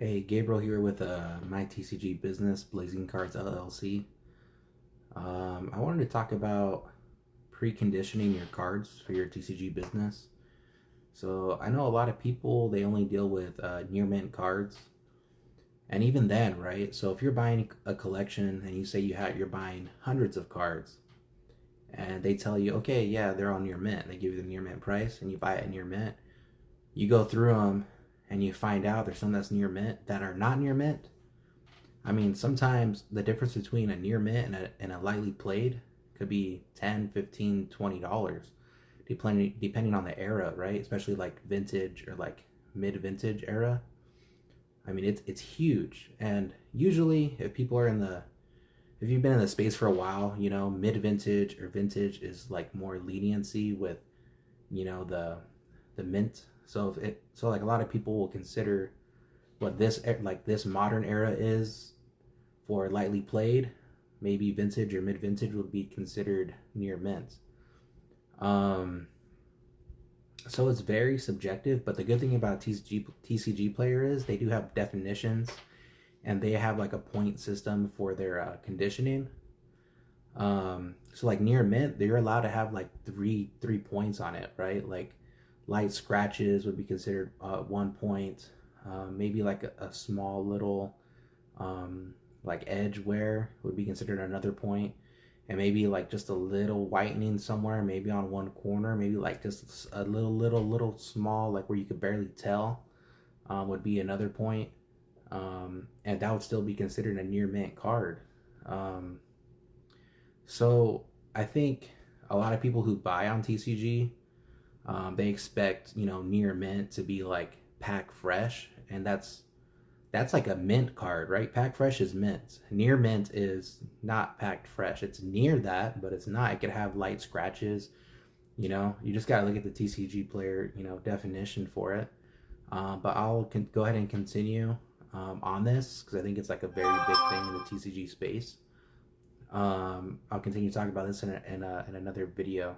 Hey, Gabriel here with my TCG business, Blazing Cards LLC. I wanted to talk about preconditioning your cards for your TCG business. So I know a lot of people, they only deal with near mint cards. And even then, right? So if you're buying a collection and you say you're buying hundreds of cards, and they tell you, okay, yeah, they're on near mint. They give you the near mint price, and you buy it near mint. You go through them, and you find out there's some that's near mint that are not near mint. I mean, sometimes the difference between a near mint and a lightly played could be 10, 15, $20, depending on the era, right? Especially like vintage or like mid-vintage era. I mean, it's huge. And usually if you've been in the space for a while, mid-vintage or vintage is like more leniency with, the mint. So like a lot of people will consider what this modern era is for lightly played. Maybe vintage or mid vintage would be considered near mint. Um, so it's very subjective, but the good thing about TCG player is they do have definitions, and they have like a point system for their conditioning. So like near mint, they're allowed to have like three points on it, right? Like light scratches would be considered 1 point. Maybe like a small little like edge wear would be considered another point, and maybe like just a little whitening somewhere, maybe on one corner, maybe like just a little small, like where you could barely tell, would be another point. And that would still be considered a near mint card. um, so I think a lot of people who buy on TCG, they expect near mint to be like pack fresh, and that's like a mint card, right? Pack fresh is mint. Near mint is not packed fresh. It's near that, but it's not. It could have light scratches. You just gotta look at the TCG player, definition for it. But I'll go ahead and continue on this because I think it's like a very big thing in the TCG space. I'll continue talking about this in another video.